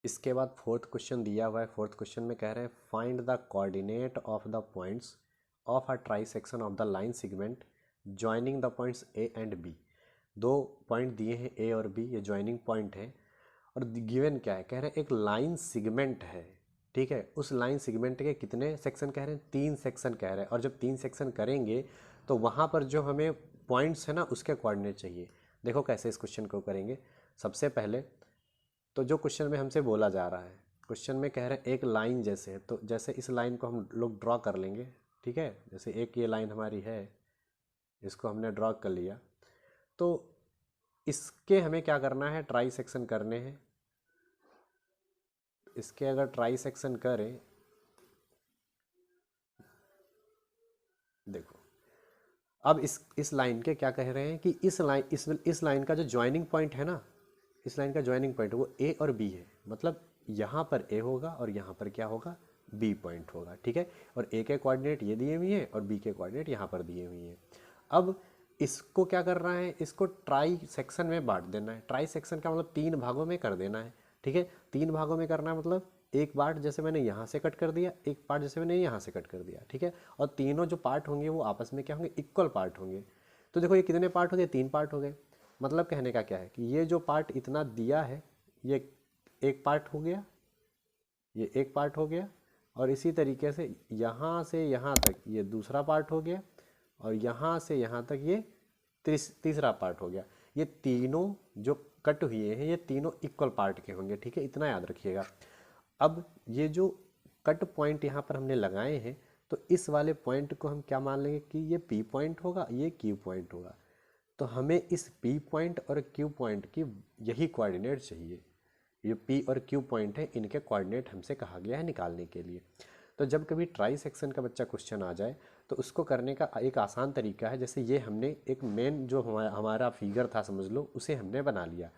इसके बाद fourth question दिया हुआ है। फोर्थ क्वेश्चन में कह रहे हैं find the coordinate of the points of a trisection of the line segment joining the points A and B. दो पॉइंट दिए हैं ए और बी, ये ज्वाइनिंग पॉइंट है और गिवन क्या है, कह रहे हैं एक लाइन सेगमेंट है, ठीक है। उस लाइन सेगमेंट के कितने सेक्शन कह रहे हैं, 3 सेक्शन कह रहे हैं। और जब 3 सेक्शन करेंगे तो वहाँ पर जो हमें पॉइंट्स है ना उसके कोऑर्डिनेट चाहिए। देखो कैसे इस क्वेश्चन को करेंगे। सबसे पहले तो जो क्वेश्चन में हमसे बोला जा रहा है, क्वेश्चन में कह रहे हैं एक लाइन जैसे है, तो जैसे इस लाइन को हम लोग ड्रॉ कर लेंगे, ठीक है। जैसे एक ये लाइन हमारी है, इसको हमने ड्रॉ कर लिया, तो इसके हमें क्या करना है, ट्राई सेक्शन करने हैं। इसके अगर ट्राई सेक्शन करें, देखो अब इस लाइन के क्या कह रहे हैं कि इस लाइन का जो ज्वाइनिंग पॉइंट है ना, इस लाइन का ज्वाइनिंग पॉइंट वो ए और बी है। मतलब यहाँ पर ए होगा और यहाँ पर क्या होगा, बी पॉइंट होगा, ठीक है। और ए के कोऑर्डिनेट ये दिए हुए हैं और बी के कोऑर्डिनेट यहाँ पर दिए हुए हैं। अब इसको क्या करना है, इसको ट्राई सेक्शन में बांट देना है। ट्राई सेक्शन का मतलब 3 भागों में कर देना है, ठीक है। 3 भागों में करना है, मतलब एक पार्ट जैसे मैंने यहाँ से कट कर दिया, एक पार्ट जैसे मैंने यहाँ से कट कर दिया, ठीक है। और तीनों जो पार्ट होंगे वो आपस में क्या होंगे, इक्वल पार्ट होंगे। तो देखो ये कितने पार्ट हो गए, 3 पार्ट हो गए। मतलब कहने का क्या है कि ये जो पार्ट इतना दिया है ये एक पार्ट हो गया, ये एक पार्ट हो गया। और इसी तरीके से यहाँ तक ये दूसरा पार्ट हो गया और यहाँ से यहाँ तक ये तीसरा पार्ट हो गया। ये तीनों जो कट हुए हैं ये तीनों इक्वल पार्ट के होंगे, ठीक है। इतना याद रखिएगा। अब ये जो कट पॉइंट यहाँ पर हमने लगाए हैं, तो इस वाले पॉइंट को हम क्या मान लेंगे कि ये पी पॉइंट होगा, ये क्यू पॉइंट होगा। तो हमें इस पी पॉइंट और क्यू पॉइंट की यही कोऑर्डिनेट चाहिए। ये पी और क्यू पॉइंट है, इनके कोऑर्डिनेट हमसे कहा गया है निकालने के लिए। तो जब कभी ट्राई सेक्शन का बच्चा क्वेश्चन आ जाए तो उसको करने का एक आसान तरीका है, जैसे ये हमने एक मेन जो हमारा फिगर था समझ लो, उसे हमने बना लिया।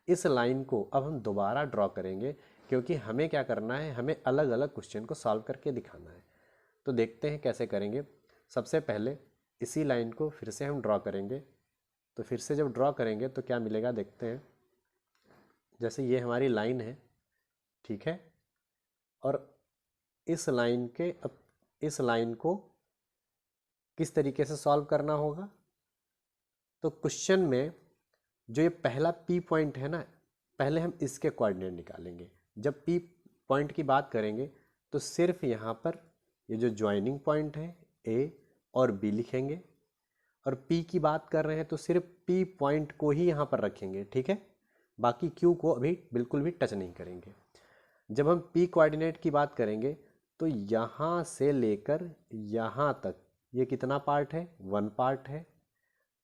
इस लाइन को अब हम दोबारा ड्रॉ करेंगे, क्योंकि हमें क्या करना है, हमें अलग अलग क्वेश्चन को सॉल्व करके दिखाना है। तो देखते हैं कैसे करेंगे। सबसे पहले इसी लाइन को फिर से हम ड्रॉ करेंगे। तो फिर से जब ड्रॉ करेंगे तो क्या मिलेगा देखते हैं। जैसे ये हमारी लाइन है, ठीक है। और इस लाइन को किस तरीके से सॉल्व करना होगा, तो क्वेश्चन में जो ये पहला पी पॉइंट है ना, पहले हम इसके कोऑर्डिनेट निकालेंगे। जब पी पॉइंट की बात करेंगे तो सिर्फ यहाँ पर ये जो ज्वाइनिंग पॉइंट है ए और बी लिखेंगे, और पी की बात कर रहे हैं तो सिर्फ पी पॉइंट को ही यहाँ पर रखेंगे, ठीक है। बाकी क्यू को अभी बिल्कुल भी टच नहीं करेंगे। जब हम पी कोऑर्डिनेट की बात करेंगे तो यहाँ से लेकर यहाँ तक ये कितना पार्ट है, 1 पार्ट है।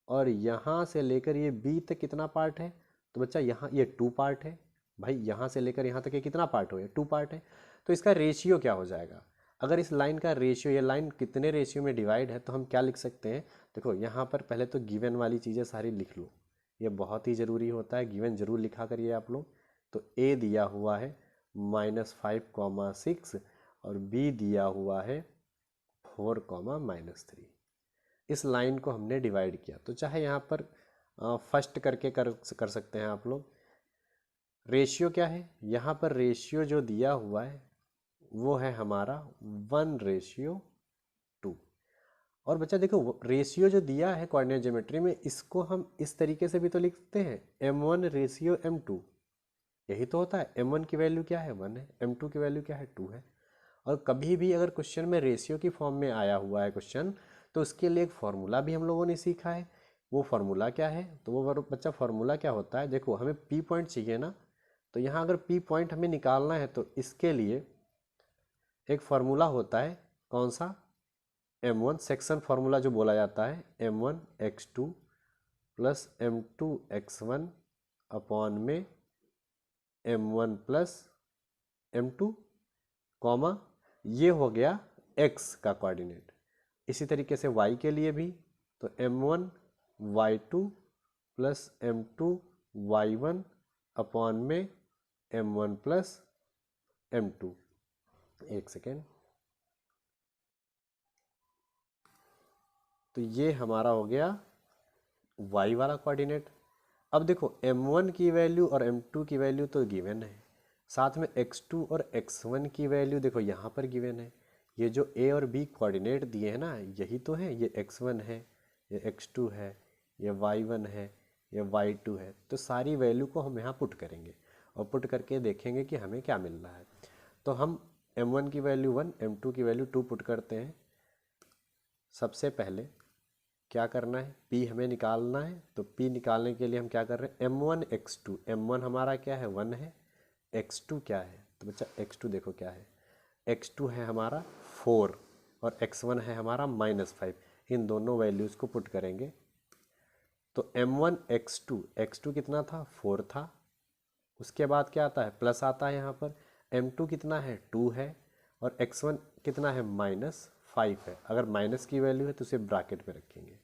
और यहाँ से लेकर ये बी तक कितना पार्ट है, तो बच्चा यहाँ ये 2 पार्ट है। भाई यहाँ से लेकर यहाँ तक ये कितना पार्ट हो गया, 2 पार्ट है। तो इसका रेशियो क्या हो जाएगा, अगर इस लाइन का रेशियो, ये लाइन कितने रेशियो में डिवाइड है, तो हम क्या लिख सकते हैं। देखो यहाँ पर पहले तो गिवन वाली चीज़ें सारी लिख लो, ये बहुत ही ज़रूरी होता है, गिवन जरूर लिखा करिए आप लोग। तो ए दिया हुआ है -5,6 और बी दिया हुआ है 4,-3। इस लाइन को हमने डिवाइड किया, तो चाहे यहाँ पर फर्स्ट करके कर सकते हैं आप लोग। रेशियो क्या है, यहाँ पर रेशियो जो दिया हुआ है वो है हमारा 1:2। और बच्चा देखो रेशियो जो दिया है कोऑर्डिनेट ज्योमेट्री में, इसको हम इस तरीके से भी तो लिखते हैं m1:m2। यही तो होता है। m1 की वैल्यू क्या है, 1 है, m2 की वैल्यू क्या है, 2 है। और कभी भी अगर क्वेश्चन में रेशियो की फॉर्म में आया हुआ है क्वेश्चन, तो उसके लिए एक फार्मूला भी हम लोगों ने सीखा है। वो फार्मूला क्या है, तो वो बच्चा फार्मूला क्या होता है, देखो हमें पी पॉइंट चाहिए ना, तो यहाँ अगर पी पॉइंट हमें निकालना है तो इसके लिए एक फार्मूला होता है, कौन सा, m1 सेक्शन फार्मूला जो बोला जाता है, m1x2 प्लस m2x1 अपॉन में m1 प्लस m2, कॉमा ये हो गया x का कोऑर्डिनेट। इसी तरीके से y के लिए भी, तो m1 y2 plus m2 y1 upon में m1 प्लस m2। एक सेकेंड, तो ये हमारा हो गया y वाला कोऑर्डिनेट। अब देखो m1 की वैल्यू और m2 की वैल्यू तो गिवन है, साथ में x2 और x1 की वैल्यू देखो यहाँ पर गिवन है। ये जो a और b कोऑर्डिनेट दिए हैं ना, यही तो है। ये x1 है, ये x2 है, ये y1 है, ये y2 है। तो सारी वैल्यू को हम यहाँ पुट करेंगे और पुट करके देखेंगे कि हमें क्या मिल रहा है। तो हम m1 की वैल्यू 1, m2 की वैल्यू 2 पुट करते हैं। सबसे पहले क्या करना है, p हमें निकालना है। तो p निकालने के लिए हम क्या कर रहे हैं, m1 x2, m1 हमारा क्या है 1 है, x2 क्या है, तो बच्चा x2 देखो क्या है, x2 है हमारा 4 और x1 है हमारा -5। इन दोनों वैल्यूज़ को पुट करेंगे तो m1 x2, x2 कितना था 4 था। उसके बाद क्या आता है, प्लस आता है यहाँ पर। m2 कितना है 2 है और x1 कितना है -5 है। अगर माइनस की वैल्यू है तो उसे ब्रैकेट में रखेंगे।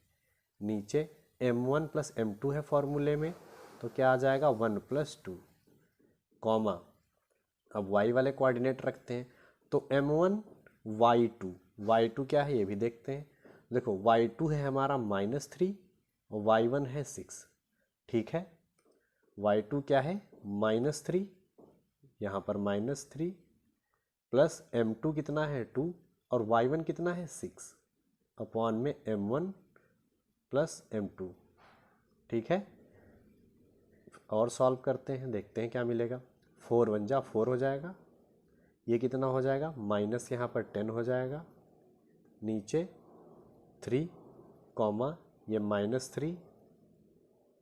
नीचे m1 + m2 है फॉर्मूले में, तो क्या आ जाएगा 1 + 2, कॉमा अब y वाले कोऑर्डिनेट रखते हैं। तो m1 y2, y2 क्या है ये भी देखते हैं। देखो y2 है हमारा -3 और y1 है 6, ठीक है। y2 क्या है -3, यहाँ पर -3 प्लस m2 कितना है 2 और y1 कितना है 6 अपॉन में m1 + m2, ठीक है। और सॉल्व करते हैं, देखते हैं क्या मिलेगा। 4 1 जा 4 हो जाएगा, ये कितना हो जाएगा माइनस यहाँ पर 10 हो जाएगा, नीचे 3 कॉमा ये -3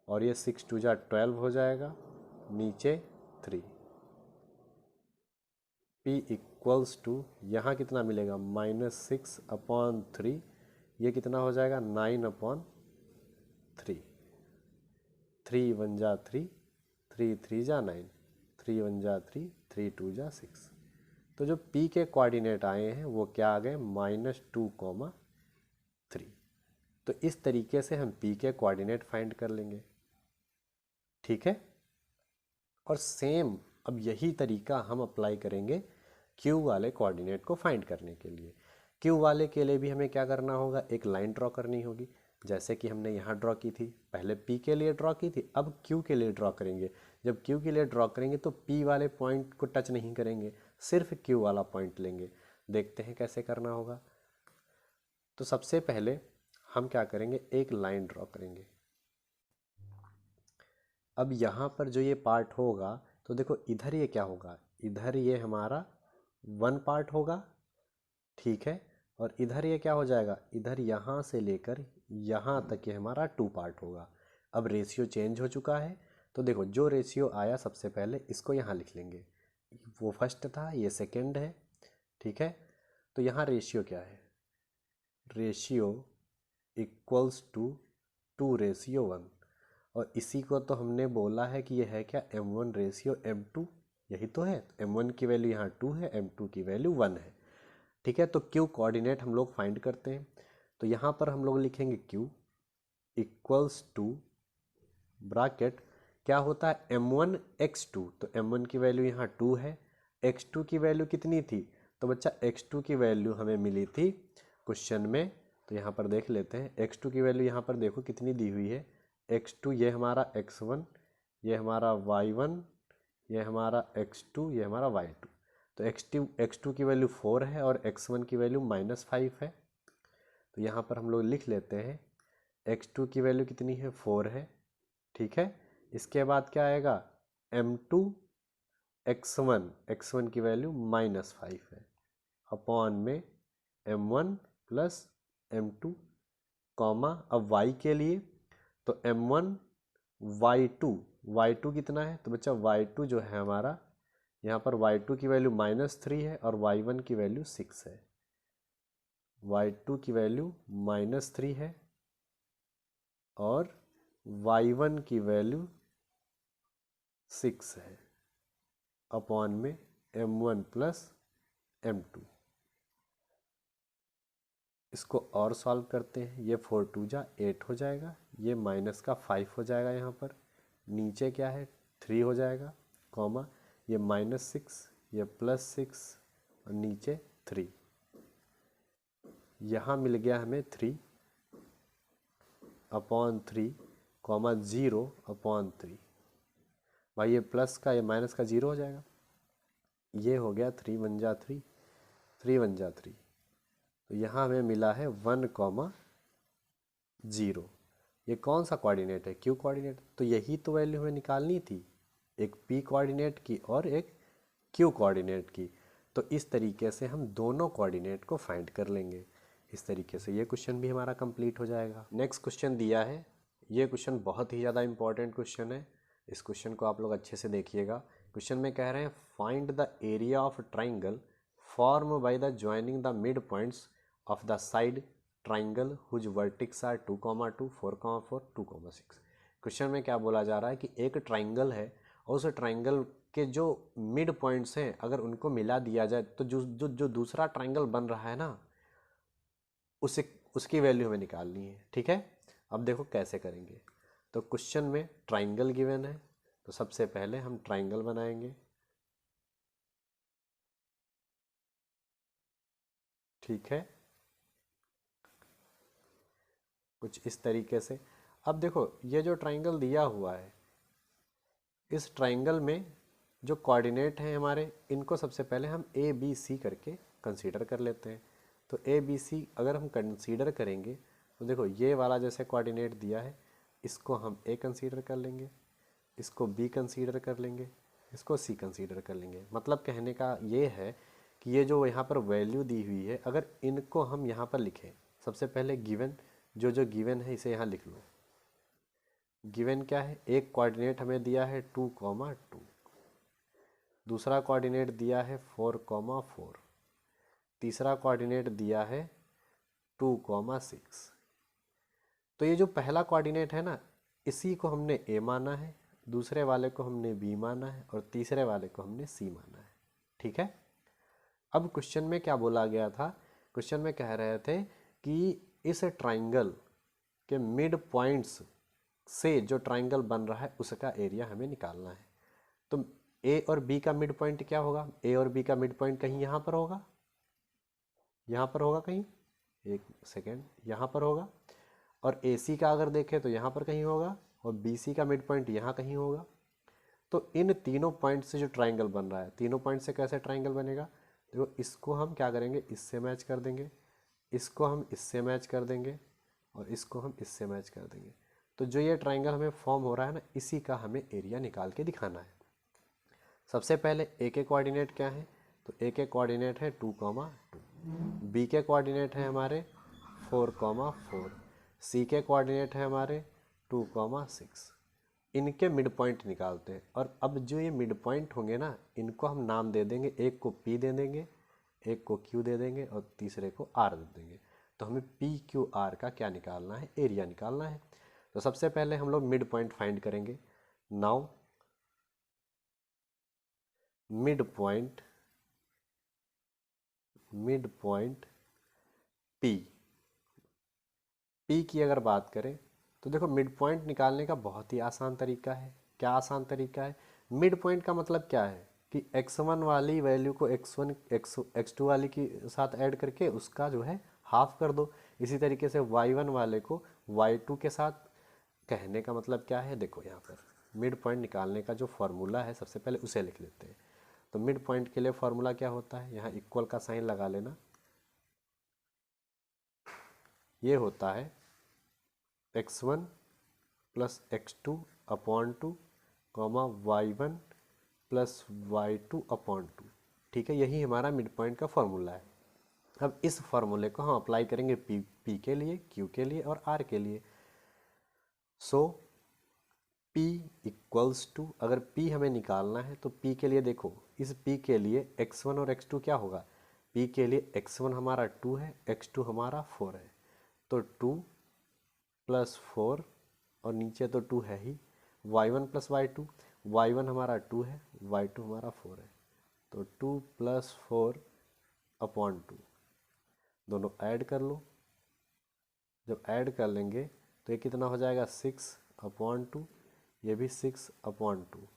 और ये 6 2 जा 12 हो जाएगा, नीचे 3। p = यहाँ कितना मिलेगा -6/3, ये कितना हो जाएगा 9/3। 3 1 जा 3, 3 3 जा 9, 3 1 जा 3, 3 2 जा 6। तो जो p के कोऑर्डिनेट आए हैं वो क्या आ गए -2,3। तो इस तरीके से हम p के कोऑर्डिनेट फाइंड कर लेंगे, ठीक है। और सेम अब यही तरीका हम अप्लाई करेंगे q वाले कोऑर्डिनेट को फाइंड करने के लिए। q वाले के लिए भी हमें क्या करना होगा, एक लाइन ड्रॉ करनी होगी, जैसे कि हमने यहाँ ड्रॉ की थी। पहले p के लिए ड्रॉ की थी, अब q के लिए ड्रॉ करेंगे। जब q के लिए ड्रॉ करेंगे तो p वाले पॉइंट को टच नहीं करेंगे, सिर्फ q वाला पॉइंट लेंगे। देखते हैं कैसे करना होगा। तो सबसे पहले हम क्या करेंगे, एक लाइन ड्रॉ करेंगे। अब यहाँ पर जो ये पार्ट होगा, तो देखो इधर ये क्या होगा, इधर ये हमारा 1 पार्ट होगा, ठीक है। और इधर ये क्या हो जाएगा, इधर यहाँ से लेकर यहाँ तक ये हमारा 2 पार्ट होगा। अब रेशियो चेंज हो चुका है, तो देखो जो रेशियो आया सबसे पहले इसको यहाँ लिख लेंगे। वो फर्स्ट था, ये सेकंड है, ठीक है। तो यहाँ रेशियो क्या है, रेशियो = 2:1। और इसी को तो हमने बोला है कि ये है क्या, m1:m2, यही तो है। m1 की वैल्यू यहाँ 2 है, m2 की वैल्यू 1 है, ठीक है। तो q कोऑर्डिनेट हम लोग फाइंड करते हैं। तो यहाँ पर हम लोग लिखेंगे q = ब्रैकेट क्या होता है m1 x2। तो m1 की वैल्यू यहाँ 2 है, x2 की वैल्यू कितनी थी, तो बच्चा x2 की वैल्यू हमें मिली थी क्वेश्चन में। तो यहाँ पर देख लेते हैं, x2 की वैल्यू यहाँ पर देखो कितनी दी हुई है, x2 ये हमारा x1, ये हमारा y1, ये हमारा x2, ये हमारा y2। तो x2 की वैल्यू 4 है और x1 की वैल्यू -5 है। तो यहाँ पर हम लोग लिख लेते हैं, x2 की वैल्यू कितनी है 4 है, ठीक है। इसके बाद क्या आएगा m2 x1 की वैल्यू -5 है, अपॉन में m1 + m2, कॉमा अब y के लिए तो m1 y2 कितना है, तो बच्चा y2 जो है हमारा, यहाँ पर y2 की वैल्यू -3 है और y1 की वैल्यू 6 है। y2 की वैल्यू -3 है और y1 की वैल्यू 6 है, अपॉन में m1 + m2। इसको और सॉल्व करते हैं, ये 4 2 जा 8 हो जाएगा, ये -5 हो जाएगा, यहाँ पर नीचे क्या है 3 हो जाएगा, कॉमा ये -6, ये +6 और नीचे 3। यहाँ मिल गया हमें 3/3, कॉमा 0/3। भाई ये प्लस का ये माइनस का 0 हो जाएगा, ये हो गया 3 वन जा 3, 3 वन जा 3, तो यहाँ हमें मिला है 1,0। ये कौन सा कोऑर्डिनेट है? Q coordinate. तो यही तो वैल्यू हमें निकालनी थी, एक पी कोऑर्डिनेट की और एक क्यू कोऑर्डिनेट की। तो इस तरीके से हम दोनों कोऑर्डिनेट को फाइंड कर लेंगे। इस तरीके से ये क्वेश्चन भी हमारा कंप्लीट हो जाएगा। नेक्स्ट क्वेश्चन दिया है, ये क्वेश्चन बहुत ही ज़्यादा इंपॉर्टेंट क्वेश्चन है। इस क्वेश्चन को आप लोग अच्छे से देखिएगा। क्वेश्चन में कह रहे हैं find the area of triangle form by the joining the mid points of the side triangle whose vertices are 2,2, 4,4, 2,6। Question में क्या बोला जा रहा है कि एक ट्राइंगल है और उस ट्राइंगल के जो मिड पॉइंट्स हैं अगर उनको मिला दिया जाए तो जो दूसरा ट्राइंगल बन रहा है ना, उसे उसकी वैल्यू हमें निकालनी है। ठीक है, अब देखो कैसे करेंगे। तो क्वेश्चन में ट्राइंगल गिवन है, तो सबसे पहले हम ट्राइंगल बनाएंगे। ठीक है, कुछ इस तरीके से। अब देखो ये जो ट्राइंगल दिया हुआ है, इस ट्राइंगल में जो कोऑर्डिनेट हैं हमारे, इनको सबसे पहले हम ए बी सी करके कंसीडर कर लेते हैं। तो ए बी सी अगर हम कंसीडर करेंगे तो देखो ये वाला जैसे कोऑर्डिनेट दिया है, इसको हम ए कंसीडर कर लेंगे, इसको बी कंसीडर कर लेंगे, इसको सी कंसीडर कर लेंगे। मतलब कहने का ये है कि ये जो यहाँ पर वैल्यू दी हुई है, अगर इनको हम यहाँ पर लिखें, सबसे पहले गिवन जो गिवन है इसे यहाँ लिख लो। गिवन क्या है? एक कोऑर्डिनेट हमें दिया है 2,2, दूसरा कोऑर्डिनेट दिया है 4,4, तीसरा कोऑर्डिनेट दिया है 2,6। तो ये जो पहला कोऑर्डिनेट है ना, इसी को हमने ए माना है, दूसरे वाले को हमने बी माना है और तीसरे वाले को हमने सी माना है। ठीक है, अब क्वेश्चन में क्या बोला गया था? क्वेश्चन में कह रहे थे कि इस ट्राइंगल के मिड पॉइंट्स से जो ट्राइंगल बन रहा है उसका एरिया हमें निकालना है। तो ए और बी का मिड पॉइंट क्या होगा? ए और बी का मिड पॉइंट कहीं यहाँ पर होगा, यहाँ पर होगा कहीं, एक सेकेंड, यहाँ पर होगा। और ए सी का अगर देखें तो यहाँ पर कहीं होगा, और बी सी का मिड पॉइंट यहाँ कहीं होगा। तो इन तीनों पॉइंट से जो ट्राइंगल बन रहा है, तीनों पॉइंट से कैसे ट्राइंगल बनेगा? देखो इसको हम क्या करेंगे, इससे मैच कर देंगे, इसको हम इससे मैच कर देंगे और इसको हम इससे मैच कर देंगे। तो जो ये ट्राइंगल हमें फॉर्म हो रहा है ना, इसी का हमें एरिया निकाल के दिखाना है। सबसे पहले ए के कोऑर्डिनेट क्या है? तो ए के कोऑर्डिनेट है 2,2, बी के कोऑर्डिनेट है हमारे 4,4, सी के कोऑर्डिनेट है हमारे 2,6। इनके मिड पॉइंट निकालते हैं। और अब जो ये मिड पॉइंट होंगे ना, इनको हम नाम दे देंगे, एक को पी दे देंगे, एक को क्यू दे देंगे और तीसरे को आर दे देंगे। तो हमें पी क्यू आर का क्या निकालना है? एरिया निकालना है। तो सबसे पहले हम लोग मिड पॉइंट फाइंड करेंगे। Now mid point P, P की अगर बात करें तो देखो मिड पॉइंट निकालने का बहुत ही आसान तरीका है। क्या आसान तरीका है? मिड पॉइंट का मतलब क्या है कि x1 वाली वैल्यू को x1 x2 वाली के साथ ऐड करके उसका जो है हाफ कर दो। इसी तरीके से y1 वाले को y2 के साथ। कहने का मतलब क्या है? देखो यहाँ पर मिड पॉइंट निकालने का जो फॉर्मूला है, सबसे पहले उसे लिख लेते हैं। तो मिड पॉइंट के लिए फॉर्मूला क्या होता है? यहाँ इक्वल का साइन लगा लेना। ये होता है x1 plus x2 upon 2 comma y1 plus y2 upon 2। ठीक है, यही हमारा मिड पॉइंट का फॉर्मूला है। अब इस फॉर्मूले को हम अप्लाई करेंगे पी के लिए, क्यू के लिए और आर के लिए। सो P इक्वल्स टू, अगर P हमें निकालना है तो P के लिए देखो, इस P के लिए x1 और x2 क्या होगा? P के लिए x1 हमारा 2 है, x2 हमारा 4 है। तो 2 प्लस 4 और नीचे तो 2 है ही, y1 प्लस y2, y1 हमारा 2 है, y2 हमारा 4 है। तो 2 प्लस 4 अपॉन 2, दोनों ऐड कर लो। जब ऐड कर लेंगे तो ये कितना हो जाएगा? 6 अपॉन 2, ये भी 6 अपॉन 2।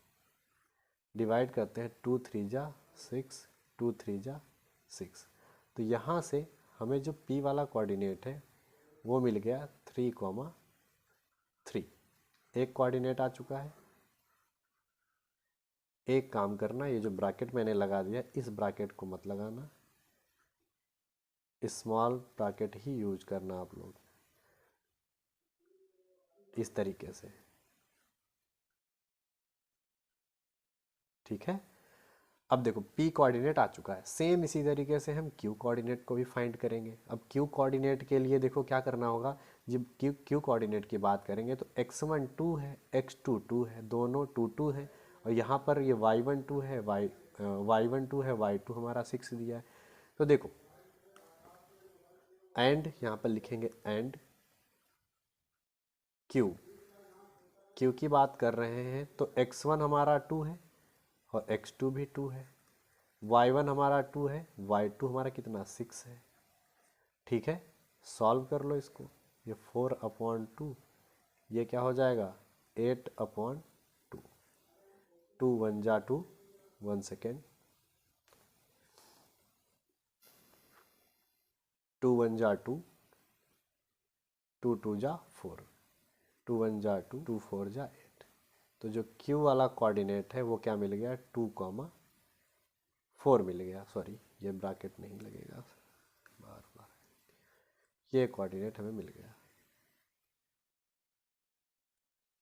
डिवाइड करते हैं, 2 3 जा 6, 2 3 जा 6। तो यहाँ से हमें जो P वाला कोऑर्डिनेट है वो मिल गया 3,3। एक कोऑर्डिनेट आ चुका है। एक काम करना, ये जो ब्रैकेट मैंने लगा दिया इस ब्रैकेट को मत लगाना, स्मॉल ब्रैकेट ही यूज करना आप लोग, इस तरीके से, ठीक है। अब देखो P कोऑर्डिनेट आ चुका है, सेम इसी तरीके से हम Q कोऑर्डिनेट को भी फाइंड करेंगे। अब Q कोऑर्डिनेट के लिए देखो क्या करना होगा, जब Q कोऑर्डिनेट की बात करेंगे तो x1 2 है, x2 2 है, दोनों 2 2 है, और यहाँ पर ये y1 2 है, y1 2 है, y2 हमारा 6 दिया है। तो देखो एंड यहाँ पर लिखेंगे एंड Q की बात कर रहे हैं तो x1 हमारा 2 है और x2 भी 2 है, y1 हमारा 2 है, y2 हमारा कितना 6 है, ठीक है। सॉल्व कर लो इसको, ये 4/2, ये क्या हो जाएगा 8/2, 2 1 जा 2, 1 सेकेंड, 2 1 जा 2, 2 2 जा 4, 2 1 जा 2, 2 4 जा 8। तो जो Q वाला कोऑर्डिनेट है वो क्या मिल गया 2,4 मिल गया, सॉरी ये ब्रैकेट नहीं लगेगा बार बार, ये कोऑर्डिनेट हमें मिल गया,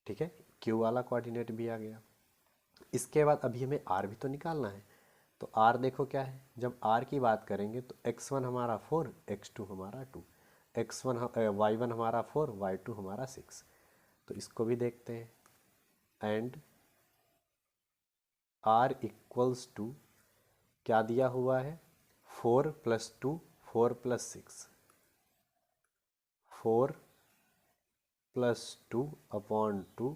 ठीक है। Q वाला कोऑर्डिनेट भी आ गया। इसके बाद अभी हमें R भी तो निकालना है, तो R देखो क्या है, जब R की बात करेंगे तो x1 हमारा 4, x2 हमारा 2, y1 हमारा 4, y2 हमारा 6। तो इसको भी देखते हैं, एंड R इक्वल्स टू क्या दिया हुआ है 4 + 2, 4 + 6, 4 + 2/2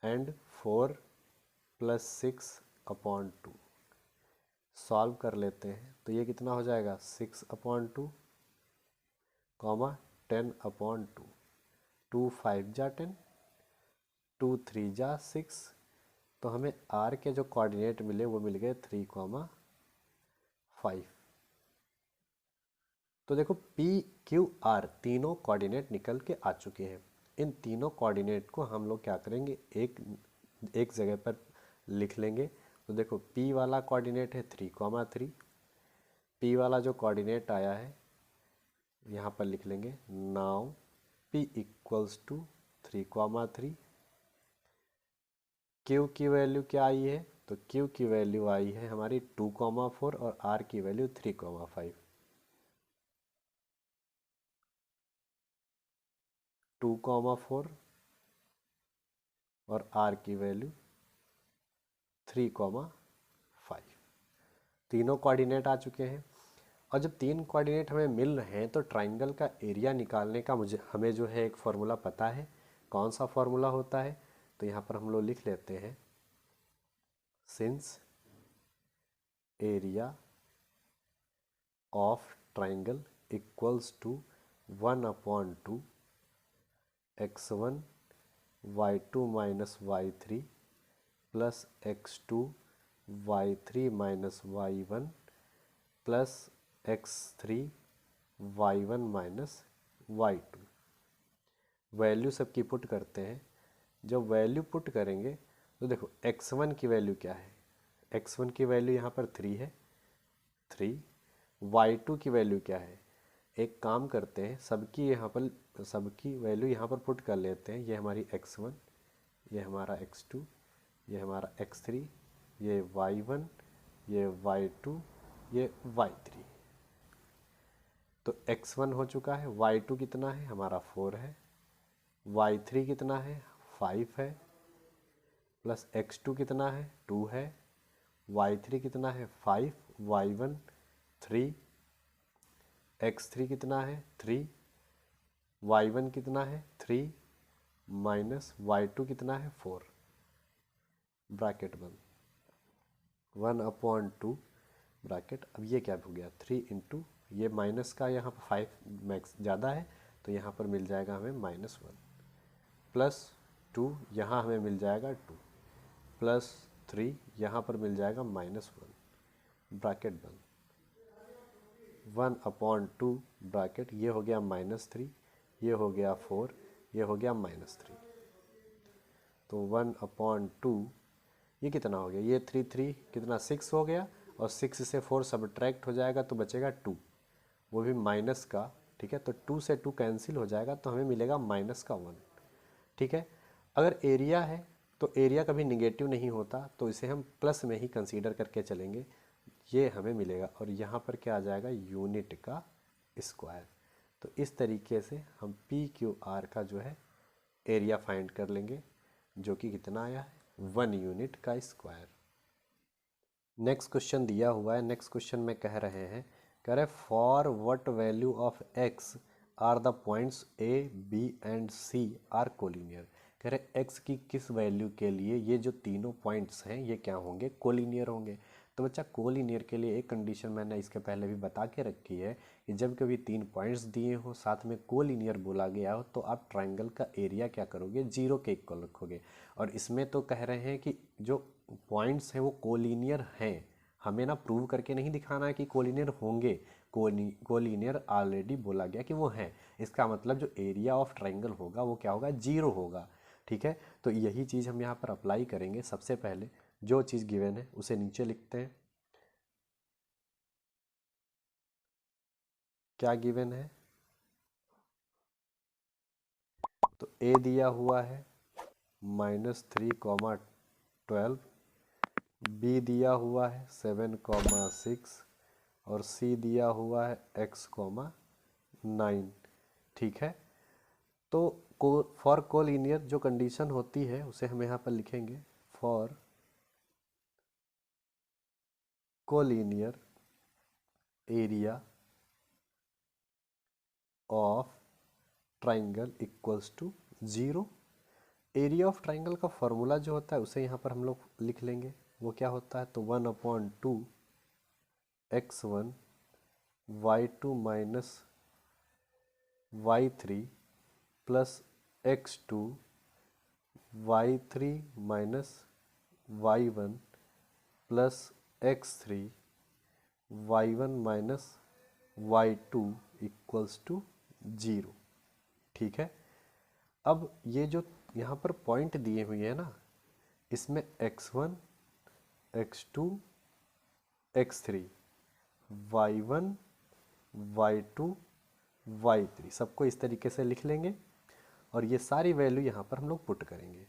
एंड 4 + 6/2। सॉल्व कर लेते हैं तो ये कितना हो जाएगा 6/2, 10/2, 2 5 जा 10, 2 3 जा 6। तो हमें R के जो कोऑर्डिनेट मिले वो मिल गए 3,5। तो देखो P Q R तीनों कोऑर्डिनेट निकल के आ चुके हैं। इन तीनों कोऑर्डिनेट को हम लोग क्या करेंगे, एक जगह पर लिख लेंगे। तो देखो P वाला कोऑर्डिनेट है 3,3, P वाला जो कोऑर्डिनेट आया है यहाँ पर लिख लेंगे, now P equals to 3,3। Q की वैल्यू क्या आई है, तो Q की वैल्यू आई है हमारी 2,4 और R की वैल्यू 3,5। 2,4 और R की वैल्यू 3,5, तीनों कोऑर्डिनेट आ चुके हैं। और जब तीन कोऑर्डिनेट हमें मिल रहे हैं तो ट्राइंगल का एरिया निकालने का हमें जो है एक फॉर्मूला पता है। कौन सा फॉर्मूला होता है, तो यहाँ पर हम लोग लिख लेते हैं, since area of triangle equals to 1/2 x1 y2 - y3 plus x2 y3 - y1 plus x3 y1 - y2। Value सबकी पुट करते हैं। जब वैल्यू पुट करेंगे तो देखो x1 की वैल्यू क्या है, x1 की वैल्यू यहाँ पर 3 है, 3। y2 की वैल्यू क्या है, एक काम करते हैं सबकी वैल्यू यहाँ पर पुट कर लेते हैं। ये हमारी x1, ये हमारा x2, ये हमारा x3, ये y1, ये y2, ये y3। तो x1 हो चुका है, y2 कितना है हमारा 4 है, y3 कितना है 5 है, प्लस x2 कितना है 2 है, y3 कितना है 5, y1 3, x3 कितना है 3, y1 कितना है 3 माइनस y2 कितना है 4, ब्रैकेट बंद, 1/2 ब्रैकेट। अब ये क्या हो गया 3 इंटू, ये माइनस का यहाँ पर 5 मैक्स ज़्यादा है तो यहाँ पर मिल जाएगा हमें -1, प्लस 2 यहाँ हमें मिल जाएगा 2, प्लस 3 यहाँ पर मिल जाएगा -1, ब्रैकेट बंद, 1/2 ब्रैकेट, ये हो गया -3, ये हो गया 4, ये हो गया -3। तो 1/2 ये कितना हो गया, ये 3 कितना 6 हो गया, और 6 से 4 सब्ट्रैक्ट हो जाएगा तो बचेगा 2, वो भी माइनस का। ठीक है, तो 2 से 2 कैंसिल हो जाएगा तो हमें मिलेगा -1। ठीक है, अगर एरिया है तो एरिया कभी निगेटिव नहीं होता, तो इसे हम प्लस में ही कंसीडर करके चलेंगे, ये हमें मिलेगा। और यहाँ पर क्या आ जाएगा, यूनिट का स्क्वायर। तो इस तरीके से हम PQR का जो है एरिया फाइंड कर लेंगे, जो कि कितना आया है 1 यूनिट का स्क्वायर। नेक्स्ट क्वेश्चन दिया हुआ है, नेक्स्ट क्वेश्चन में कह रहे हैं, कह रहे for what value of x are the points A B and C are collinear. कह रहे x की किस वैल्यू के लिए ये जो तीनों पॉइंट्स हैं ये क्या होंगे, कोलिनियर होंगे। तो बच्चा कोलिनियर के लिए एक कंडीशन मैंने इसके पहले भी बता के रखी है कि जब कभी 3 पॉइंट्स दिए हो साथ में कोलिनियर बोला गया हो तो आप ट्राइंगल का एरिया क्या करोगे, 0 के इक्वल रखोगे। और इसमें तो कह रहे हैं कि जो पॉइंट्स हैं वो कोलिनियर हैं, हमें ना प्रूव करके नहीं दिखाना है कि कोलिनियर होंगे, कोलिनियर ऑलरेडी बोला गया कि वो हैं। इसका मतलब जो एरिया ऑफ ट्राइंगल होगा वो क्या होगा, 0 होगा। ठीक है, तो यही चीज़ हम यहाँ पर अप्लाई करेंगे। सबसे पहले जो चीज़ गिवन है उसे नीचे लिखते हैं। क्या गिवन है, तो ए दिया हुआ है -3, 12, बी दिया हुआ है 7, 6, और सी दिया हुआ है x, 9। ठीक है, तो फॉर कोलिनियर जो कंडीशन होती है उसे हम यहाँ पर लिखेंगे, for collinear area of triangle equals to 0। Area of triangle का फॉर्मूला जो होता है उसे यहाँ पर हम लोग लिख लेंगे, वो क्या होता है, तो 1/2 x1 y2 minus y3 plus x2 y3 minus y1 plus x3 y1 minus y2 equals to 0। ठीक है, अब ये जो यहाँ पर पॉइंट दिए हुए हैं ना, इसमें x1 x2 x3 y1 y2 y3 सबको इस तरीके से लिख लेंगे, और ये सारी वैल्यू यहाँ पर हम लोग पुट करेंगे।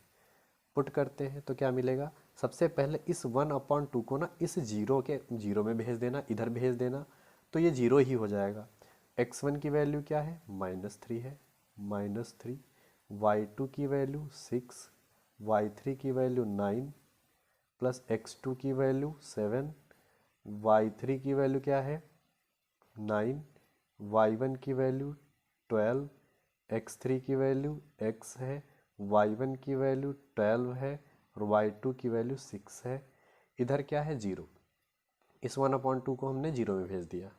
पुट करते हैं तो क्या मिलेगा, सबसे पहले इस 1/2 को ना इस 0 में भेज देना, इधर भेज देना, तो ये 0 ही हो जाएगा। x1 की वैल्यू क्या है, -3 है, -3, y2 की वैल्यू 6, y3 की वैल्यू 9, प्लस x2 की वैल्यू 7, y3 की वैल्यू क्या है 9, y1 की वैल्यू 12, x3 की वैल्यू x है, y1 की वैल्यू 12 है, और y2 की वैल्यू 6 है। इधर क्या है 0, इस 1/2 को हमने 0 में भेज दिया।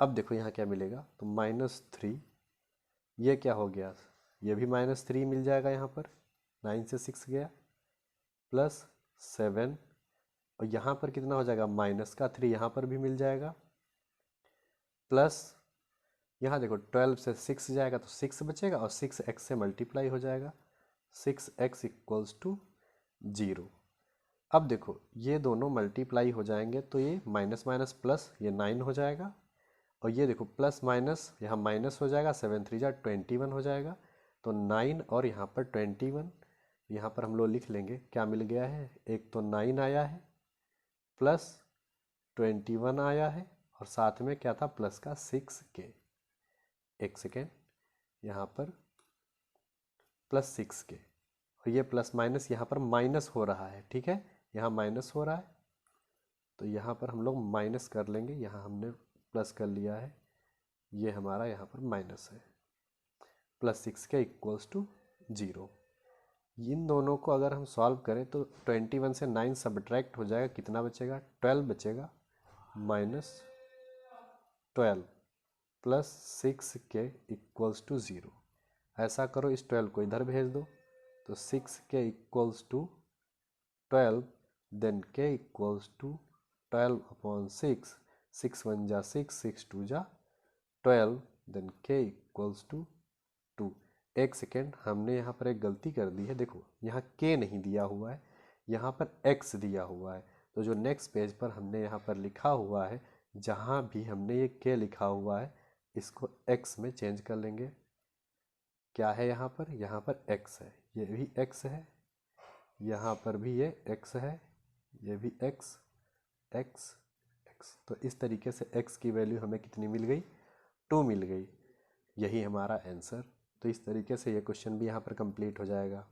अब देखो यहाँ क्या मिलेगा, तो -3, ये क्या हो गया, ये भी -3 मिल जाएगा यहाँ पर, 9 से 6 गया, प्लस 7, और यहाँ पर कितना हो जाएगा, -3 यहाँ पर भी मिल जाएगा, प्लस यहाँ देखो 12 से 6 जाएगा तो 6 बचेगा, और 6x से मल्टीप्लाई हो जाएगा, 6x इक्वल्स टू 0। अब देखो ये दोनों मल्टीप्लाई हो जाएंगे तो ये माइनस माइनस प्लस, ये 9 हो जाएगा, और ये देखो प्लस माइनस यहाँ माइनस हो जाएगा, 7 3 21 हो जाएगा। तो 9 और यहाँ पर 21, यहाँ पर हम लोग लिख लेंगे क्या मिल गया है, एक तो 9 आया है, प्लस 21 आया है, और साथ में क्या था प्लस का 6k। एक सेकेंड, यहाँ पर प्लस 6k, और ये प्लस माइनस यहाँ पर माइनस हो रहा है। ठीक है, यहाँ माइनस हो रहा है तो यहाँ पर हम लोग माइनस कर लेंगे, यहाँ हमने प्लस कर लिया है, ये हमारा यहाँ पर माइनस है, प्लस 6k इक्वल्स टू 0। इन दोनों को अगर हम सॉल्व करें तो 21 से 9 सब्ट्रैक्ट हो जाएगा, कितना बचेगा 12 बचेगा, -12 प्लस 6k इक्वल्स टू 0। ऐसा करो, इस 12 को इधर भेज दो, तो 6k equals to 12, then k equals to 12/6, 6 1 जा 6, 6 2 जा 12, देन k इक्वल्स टू एक सेकेंड, हमने यहाँ पर एक गलती कर दी है। देखो यहाँ के नहीं दिया हुआ है, यहाँ पर एक्स दिया हुआ है। तो जो नेक्स्ट पेज पर हमने यहाँ पर लिखा हुआ है, जहाँ भी हमने ये के लिखा हुआ है इसको एक्स में चेंज कर लेंगे। क्या है यहाँ पर एक्स है, ये भी एक्स है, यहाँ पर भी ये एक्स है, ये भी एक्स एक्स एक्स। तो इस तरीके से एक्स की वैल्यू हमें कितनी मिल गई, 2 मिल गई। यही हमारा आंसर। तो इस तरीके से ये क्वेश्चन भी यहाँ पर कंप्लीट हो जाएगा।